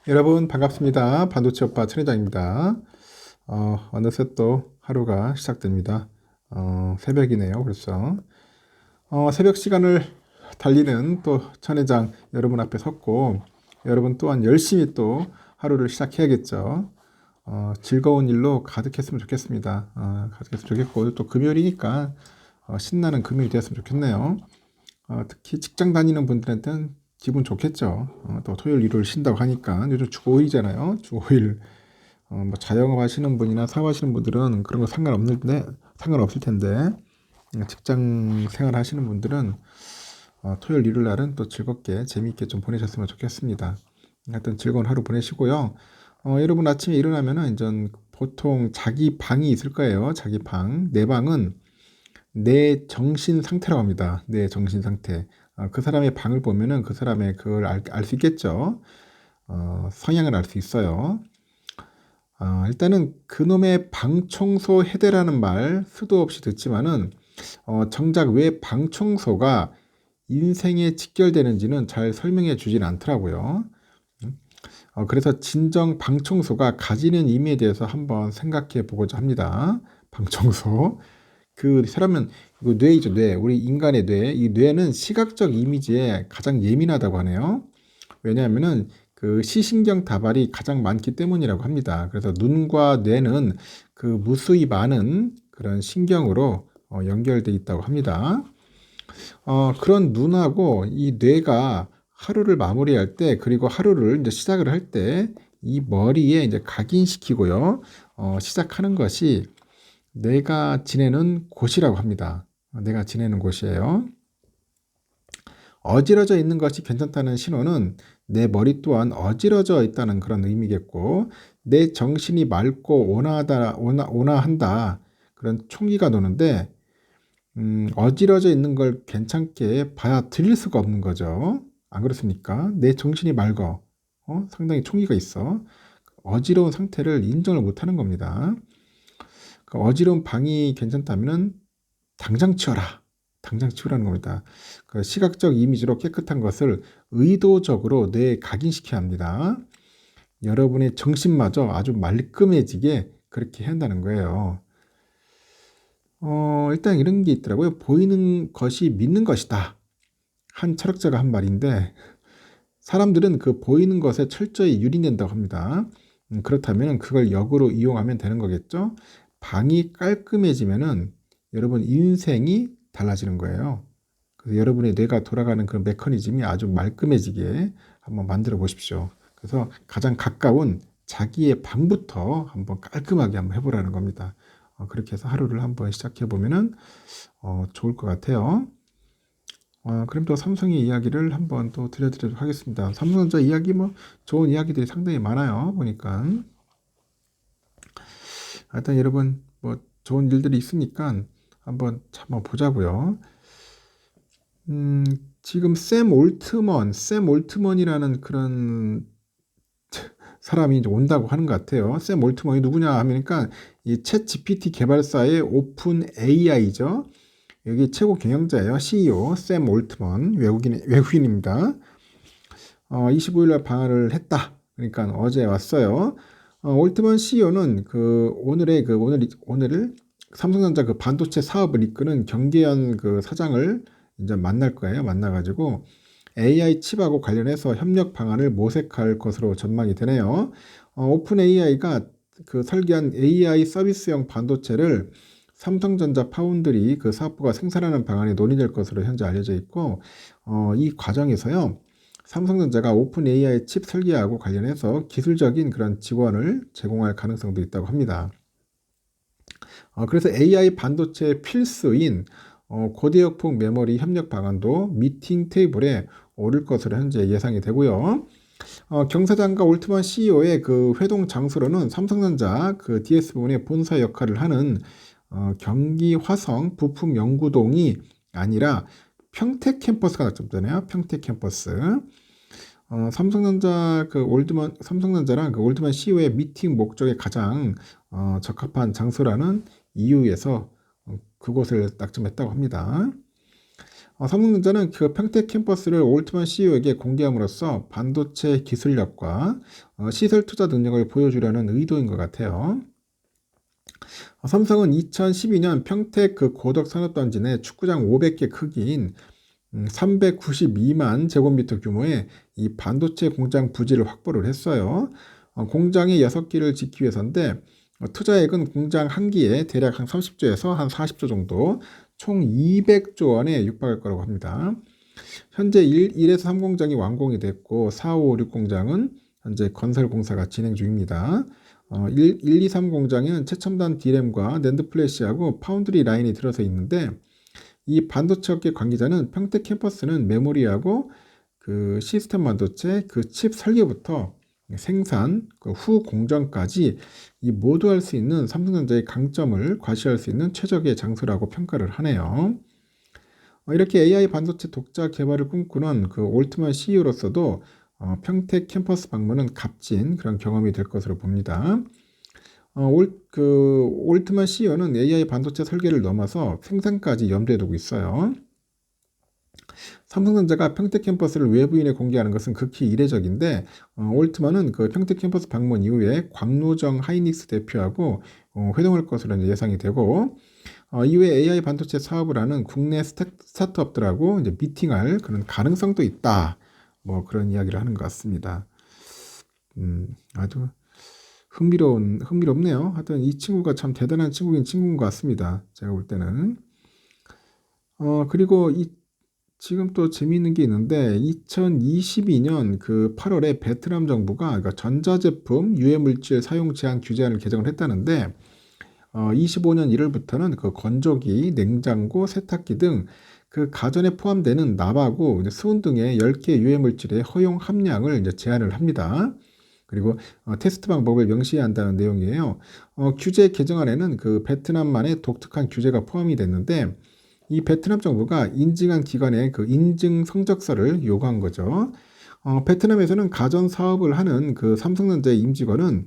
여러분 반갑습니다. 반도체 오빠 천회장입니다. 어느새 또 하루가 시작됩니다. 새벽이네요, 벌써. 새벽 시간을 달리는 또 천회장 여러분 앞에 섰고, 여러분 또한 열심히 또 하루를 시작해야겠죠. 즐거운 일로 가득했으면 좋겠습니다. 가득했으면 좋겠고, 또 금요일이니까 신나는 금요일이 되었으면 좋겠네요. 특히 직장 다니는 분들한테는 기분 좋겠죠. 또 토요일, 일요일 쉰다고 하니까 요즘 주 5일이잖아요. 주 5일. 뭐 자영업 하시는 분이나 사업하시는 분들은 그런 거 상관없을 텐데, 직장 생활 하시는 분들은 토요일, 일요일 날은 또 즐겁게 재미있게 좀 보내셨으면 좋겠습니다. 하여튼 즐거운 하루 보내시고요. 여러분 아침에 일어나면은 이제 보통 자기 방이 있을 거예요. 자기 방. 내 방은 내 정신 상태라고 합니다. 내 정신 상태. 그 사람의 방을 보면은 그 사람의 그걸 알 수 있겠죠. 성향을 알 수 있어요. 일단은 그놈의 방 청소 해대라는 말 수도 없이 듣지만은 정작 왜 방 청소가 인생에 직결되는지는 잘 설명해 주진 않더라고요. 그래서 진정 방 청소가 가지는 의미에 대해서 한번 생각해 보고자 합니다. 방 청소. 그 사람은 그 뇌이죠, 뇌. 우리 인간의 뇌. 이 뇌는 시각적 이미지에 가장 예민하다고 하네요. 왜냐하면은 그 시신경 다발이 가장 많기 때문이라고 합니다. 그래서 눈과 뇌는 그 무수히 많은 그런 신경으로 연결돼 있다고 합니다. 그런 눈하고 이 뇌가 하루를 마무리할 때, 그리고 하루를 이제 시작을 할 때 이 머리에 이제 각인시키고요. 시작하는 것이 내가 지내는 곳이라고 합니다. 내가 지내는 곳이에요. 어지러져 있는 것이 괜찮다는 신호는 내 머리 또한 어지러져 있다는 그런 의미겠고, 내 정신이 맑고 온화한다. 그런 총기가 도는데, 어지러져 있는 걸 괜찮게 받아들일 수가 없는 거죠. 안 그렇습니까? 내 정신이 맑어. 상당히 총기가 있어. 어지러운 상태를 인정을 못 하는 겁니다. 그 어지러운 방이 괜찮다면 당장 치워라. 당장 치우라는 겁니다. 그 시각적 이미지로 깨끗한 것을 의도적으로 뇌에 각인시켜야 합니다. 여러분의 정신마저 아주 말끔해지게 그렇게 해야 한다는 거예요. 일단 이런 게 있더라고요. 보이는 것이 믿는 것이다. 한 철학자가 한 말인데, 사람들은 그 보이는 것에 철저히 유린된다고 합니다. 그렇다면 그걸 역으로 이용하면 되는 거겠죠. 방이 깔끔해지면은 여러분 인생이 달라지는 거예요. 그래서 여러분의 뇌가 돌아가는 그런 메커니즘이 아주 말끔해지게 한번 만들어 보십시오. 그래서 가장 가까운 자기의 방부터 한번 깔끔하게 한번 해보라는 겁니다. 그렇게 해서 하루를 한번 시작해 보면은 좋을 것 같아요. 그럼 또 삼성의 이야기를 한번 또 들려드리도록 하겠습니다. 삼성전자 이야기 뭐 좋은 이야기들이 상당히 많아요. 보니까. 하여튼 여러분 뭐 좋은 일들이 있으니까 한번 보자고요. 음, 지금 샘 올트먼이라는 그런 사람이 이제 온다고 하는 것 같아요. 샘 올트먼이 누구냐 하니까 이챗 GPT 개발사의 오픈 AI죠. 여기 최고 경영자예요. CEO 샘 올트먼 외국인입니다. 25일 날 방한을 했다. 그러니까 어제 왔어요. 올트먼 CEO는 오늘 삼성전자 그 반도체 사업을 이끄는 경계현 그 사장을 이제 만날 거예요. 만나가지고 AI 칩하고 관련해서 협력 방안을 모색할 것으로 전망이 되네요. 오픈 AI가 그 설계한 AI 서비스형 반도체를 삼성전자 파운드리 그 사업부가 생산하는 방안이 논의될 것으로 현재 알려져 있고, 이 과정에서요. 삼성전자가 오픈 AI 칩 설계하고 관련해서 기술적인 그런 지원을 제공할 가능성도 있다고 합니다. 그래서 AI 반도체 필수인 고대역폭 메모리 협력 방안도 미팅 테이블에 오를 것으로 현재 예상이 되고요. 경사장과 올트만 CEO의 그 회동 장소로는 삼성전자 그 DS 부분의 본사 역할을 하는 경기 화성 부품 연구동이 아니라 평택 캠퍼스가 낙점되네요. 평택 캠퍼스. 삼성전자랑 그 올드만 CEO의 미팅 목적에 가장 적합한 장소라는 이유에서 그곳을 낙점했다고 합니다. 삼성전자는 그 평택 캠퍼스를 올트만 CEO에게 공개함으로써 반도체 기술력과 시설 투자 능력을 보여주려는 의도인 것 같아요. 삼성은 2012년 평택 그 고덕 산업단지 내 축구장 500개 크기인 392만 제곱미터 규모의 이 반도체 공장 부지를 확보를 했어요. 공장의 6기를 짓기 위해서인데 투자액은 공장 한 기에 대략 한 30조에서 한 40조 정도 총 200조 원에 육박할 거라고 합니다. 현재 1에서 3 공장이 완공이 됐고 4, 5, 6 공장은 현재 건설 공사가 진행 중입니다. 1, 2, 3 공장에는 최첨단 D램과 낸드 플래시하고 파운드리 라인이 들어서 있는데 이 반도체 업계 관계자는 평택 캠퍼스는 메모리하고 그 시스템 반도체 그 칩 설계부터 생산, 그 후 공정까지 이 모두 할 수 있는 삼성전자의 강점을 과시할 수 있는 최적의 장소라고 평가를 하네요. 이렇게 AI 반도체 독자 개발을 꿈꾸는 그 올트만 CEO로서도 평택 캠퍼스 방문은 값진 그런 경험이 될 것으로 봅니다. 올트만 CEO는 AI 반도체 설계를 넘어서 생산까지 염두에 두고 있어요. 삼성전자가 평택 캠퍼스를 외부인에 공개하는 것은 극히 이례적인데 올트만은 그 평택 캠퍼스 방문 이후에 광노정 하이닉스 대표하고 회동할 것으로 예상이 되고 이후에 AI 반도체 사업을 하는 국내 스타트업들하고 이제 미팅할 그런 가능성도 있다. 뭐 그런 이야기를 하는 것 같습니다. 아주 흥미롭네요. 하여튼 이 친구가 참 대단한 친구인 것 같습니다. 제가 볼 때는. 그리고 지금 또 재미있는 게 있는데 2022년 그 8월에 베트남 정부가 그러니까 전자제품 유해물질 사용 제한 규제안을 개정을 했다는데 25년 1월부터는 그 건조기, 냉장고, 세탁기 등 그 가전에 포함되는 납하고 수은 등의 10개 유해물질의 허용 함량을 이제 제한을 합니다. 그리고 테스트 방법을 명시해야 한다는 내용이에요. 규제 개정안에는 그 베트남만의 독특한 규제가 포함이 됐는데 이 베트남 정부가 인증한 기관에 그 인증 성적서를 요구한 거죠. 베트남에서는 가전 사업을 하는 그 삼성전자의 임직원은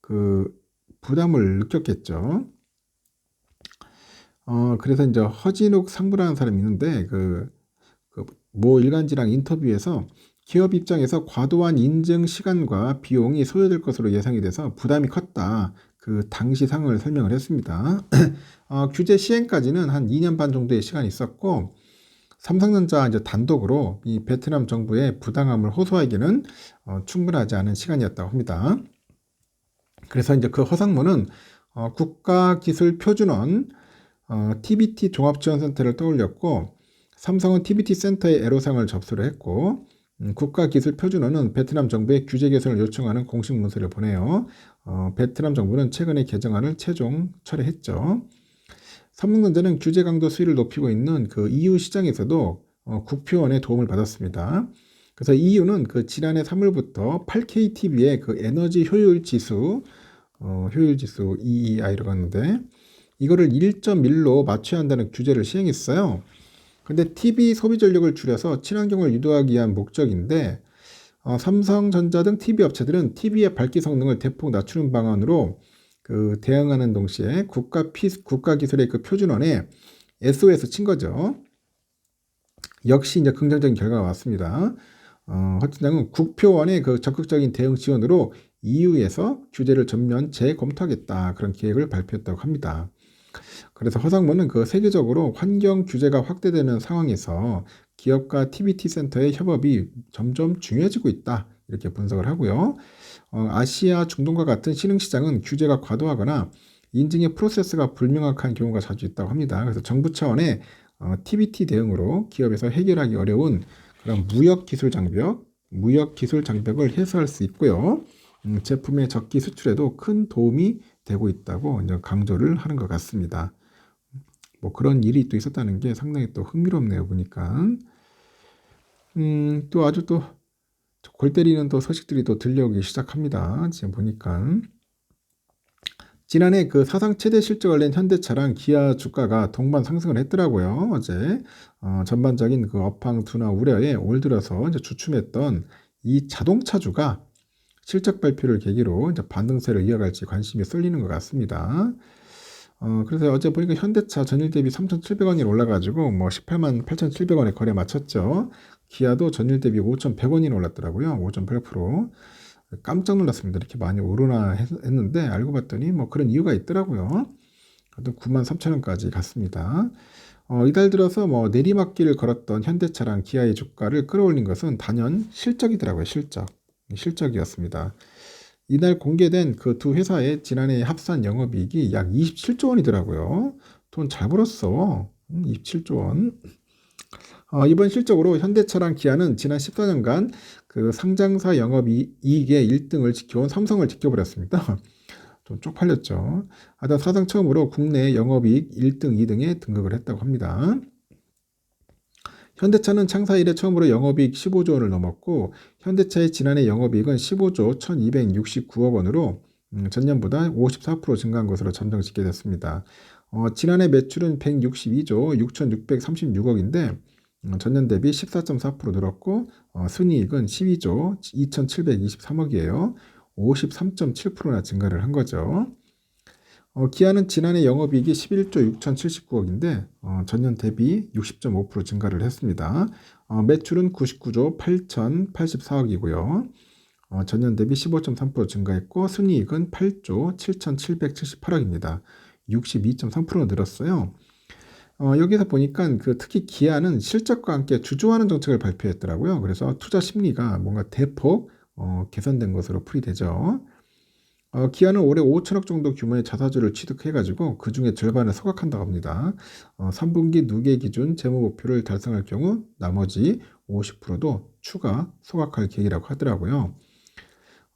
그 부담을 느꼈겠죠. 그래서 이제 허진욱 상무라는 사람이 있는데 모 일간지랑 인터뷰에서 기업 입장에서 과도한 인증 시간과 비용이 소요될 것으로 예상이 돼서 부담이 컸다. 그 당시 상황을 설명을 했습니다. 규제 시행까지는 한 2년 반 정도의 시간이 있었고 삼성전자 이제 단독으로 이 베트남 정부의 부당함을 호소하기는 충분하지 않은 시간이었다고 합니다. 그래서 이제 그 허상무는 국가기술표준원 TBT 종합지원센터를 떠올렸고 삼성은 TBT 센터의 애로사항을 접수를 했고 국가기술표준원은 베트남 정부의 규제 개선을 요청하는 공식 문서를 보내요. 베트남 정부는 최근에 개정안을 최종 철회했죠. 삼성전자는 규제 강도 수위를 높이고 있는 그 EU 시장에서도 국표원의 도움을 받았습니다. 그래서 EU는 그 지난해 3월부터 8K TV의 그 에너지 효율 지수 EEI라고 하는데 이거를 1.1로 맞춰야 한다는 규제를 시행했어요. 근데 TV 소비 전력을 줄여서 친환경을 유도하기 위한 목적인데 삼성전자 등 TV 업체들은 TV의 밝기 성능을 대폭 낮추는 방안으로 그 대응하는 동시에 국가기술의 그 표준원에 SOS 친 거죠. 역시 이제 긍정적인 결과가 왔습니다. 허팀장은 국표원의 그 적극적인 대응 지원으로 EU에서 규제를 전면 재검토하겠다 그런 계획을 발표했다고 합니다. 그래서 허상무는 그 세계적으로 환경 규제가 확대되는 상황에서 기업과 TBT 센터의 협업이 점점 중요해지고 있다 이렇게 분석을 하고요. 아시아, 중동과 같은 신흥시장은 규제가 과도하거나 인증의 프로세스가 불명확한 경우가 자주 있다고 합니다. 그래서 정부 차원의 TBT 대응으로 기업에서 해결하기 어려운 그런 무역 기술 장벽을 해소할 수 있고요. 제품의 적기 수출에도 큰 도움이 되고 있다고 이제 강조를 하는 것 같습니다. 뭐 그런 일이 또 있었다는 게 상당히 또 흥미롭네요, 보니까. 또 아주 또 골 때리는 또 소식들이 또 들려오기 시작합니다. 지금 보니까. 지난해 그 사상 최대 실적을 낸 현대차랑 기아 주가가 동반 상승을 했더라고요. 어제 전반적인 그 업황 둔화 우려에 올 들어서 이제 주춤했던 이 자동차주가 실적 발표를 계기로 이제 반등세를 이어갈지 관심이 쏠리는 것 같습니다. 그래서 어제 보니까 현대차 전일 대비 3,700원이 올라가지고 뭐 18만 8,700원에 거래 마쳤죠. 기아도 전일 대비 5,100원이 올랐더라고요. 5.8%. 깜짝 놀랐습니다. 이렇게 많이 오르나 했는데 알고 봤더니 뭐 그런 이유가 있더라고요. 또 93,000원까지 갔습니다. 이달 들어서 뭐 내리막길을 걸었던 현대차랑 기아의 주가를 끌어올린 것은 단연 실적이더라고요. 실적이었습니다. 이날 공개된 그 두 회사의 지난해 합산 영업이익이 약 27조 원이더라고요. 돈 잘 벌었어. 27조 원. 이번 실적으로 현대차랑 기아는 지난 14년간 그 상장사 영업이익의 1등을 지켜온 삼성을 지켜버렸습니다. 좀 쪽팔렸죠. 하다 사상 처음으로 국내 영업이익 1등, 2등에 등극을 했다고 합니다. 현대차는 창사 이래 처음으로 영업이익 15조 원을 넘었고 현대차의 지난해 영업이익은 15조 1269억 원으로 전년보다 54% 증가한 것으로 잠정 짓게 됐습니다. 지난해 매출은 162조 6636억인데 전년 대비 14.4% 늘었고 순이익은 12조 2723억이에요. 53.7%나 증가를 한 거죠. 기아는 지난해 영업이익이 11조 6079억인데 전년 대비 60.5% 증가를 했습니다. 매출은 99조 8084억이고요. 전년 대비 15.3% 증가했고 순이익은 8조 7778억입니다. 62.3% 늘었어요. 여기서 보니까 특히 기아는 실적과 함께 주주환원 정책을 발표했더라고요. 그래서 투자 심리가 뭔가 대폭 개선된 것으로 풀이되죠. 기아는 올해 5천억 정도 규모의 자사주를 취득해가지고 그 중에 절반을 소각한다고 합니다. 3분기 누계 기준 재무 목표를 달성할 경우 나머지 50%도 추가 소각할 계획이라고 하더라고요.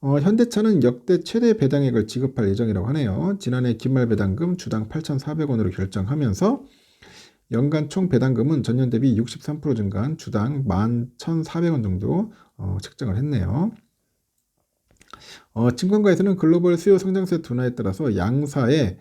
현대차는 역대 최대 배당액을 지급할 예정이라고 하네요. 지난해 기말 배당금 주당 8,400원으로 결정하면서 연간 총 배당금은 전년 대비 63% 증가한 주당 11,400원 정도 책정을 했네요. 증권가에서는 글로벌 수요 성장세 둔화에 따라서 양사의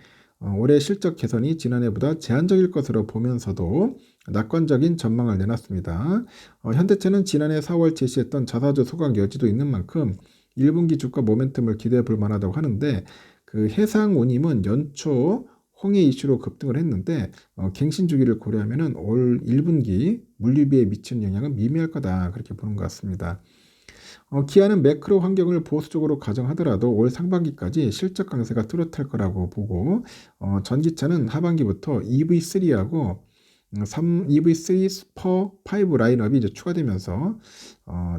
올해 실적 개선이 지난해보다 제한적일 것으로 보면서도 낙관적인 전망을 내놨습니다. 현대차는 지난해 4월 제시했던 자사주 소각 여지도 있는 만큼 1분기 주가 모멘텀을 기대해 볼 만하다고 하는데 그 해상운임은 연초 홍해 이슈로 급등을 했는데 갱신 주기를 고려하면 올 1분기 물류비에 미치는 영향은 미미할 거다 그렇게 보는 것 같습니다. 기아는 매크로 환경을 보수적으로 가정하더라도 올 상반기까지 실적 강세가 뚜렷할 거라고 보고 전기차는 하반기부터 EV3하고 EV3 스퍼 5 라인업이 이제 추가되면서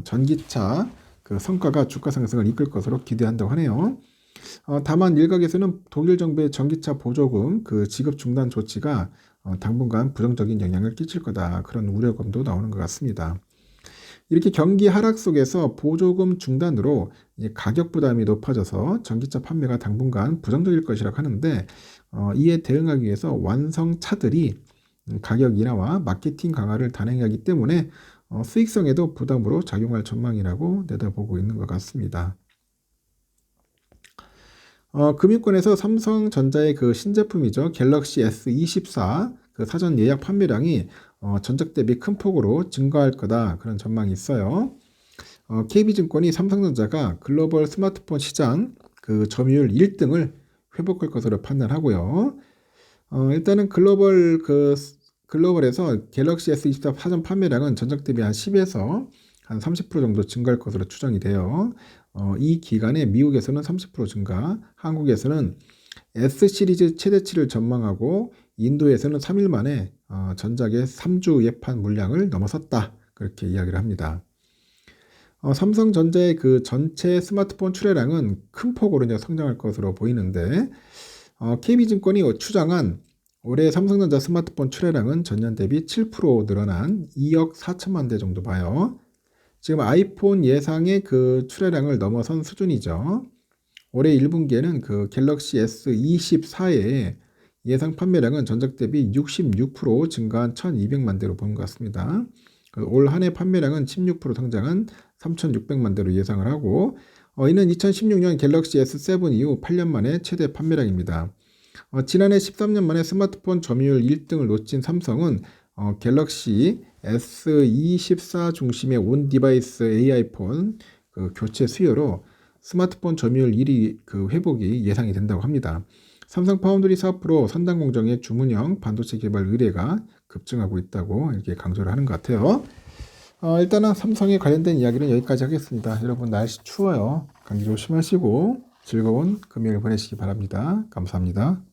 전기차 그 성과가 주가 상승을 이끌 것으로 기대한다고 하네요. 다만 일각에서는 독일 정부의 전기차 보조금 그 지급 중단 조치가 당분간 부정적인 영향을 끼칠 거다 그런 우려감도 나오는 것 같습니다. 이렇게 경기 하락 속에서 보조금 중단으로 가격 부담이 높아져서 전기차 판매가 당분간 부정적일 것이라고 하는데 이에 대응하기 위해서 완성차들이 가격 인하와 마케팅 강화를 단행하기 때문에 수익성에도 부담으로 작용할 전망이라고 내다보고 있는 것 같습니다. 금융권에서 삼성전자의 그 신제품이죠. 갤럭시 S24 그 사전 예약 판매량이 전작 대비 큰 폭으로 증가할 거다 그런 전망이 있어요. KB증권이 삼성전자가 글로벌 스마트폰 시장 그 점유율 1등을 회복할 것으로 판단하고요. 일단은 글로벌에서 갤럭시 S24 사전 판매량은 전작 대비 한 10에서 한 30% 정도 증가할 것으로 추정이 돼요. 이 기간에 미국에서는 30% 증가, 한국에서는 S 시리즈 최대치를 전망하고 인도에서는 3일 만에 전작의 3주 예판 물량을 넘어섰다. 그렇게 이야기를 합니다. 삼성전자의 그 전체 스마트폰 출하량은 큰 폭으로 성장할 것으로 보이는데 KB증권이 추정한 올해 삼성전자 스마트폰 출하량은 전년 대비 7% 늘어난 2억 4천만 대 정도 봐요. 지금 아이폰 예상의 그 출하량을 넘어선 수준이죠. 올해 1분기에는 그 갤럭시 S24의 예상 판매량은 전작 대비 66% 증가한 1200만 대로 보는 것 같습니다. 올 한 해 판매량은 16% 성장한 3600만 대로 예상을 하고 이는 2016년 갤럭시 S7 이후 8년 만에 최대 판매량입니다. 지난해 13년 만에 스마트폰 점유율 1등을 놓친 삼성은 갤럭시 S24 중심의 온 디바이스 AI폰 그 교체 수요로 스마트폰 점유율 1위 그 회복이 예상이 된다고 합니다. 삼성 파운드리 사업으로 선단 공정의 주문형 반도체 개발 의뢰가 급증하고 있다고 이렇게 강조를 하는 것 같아요. 일단은 삼성에 관련된 이야기는 여기까지 하겠습니다. 여러분 날씨 추워요. 감기 조심하시고 즐거운 금요일 보내시기 바랍니다. 감사합니다.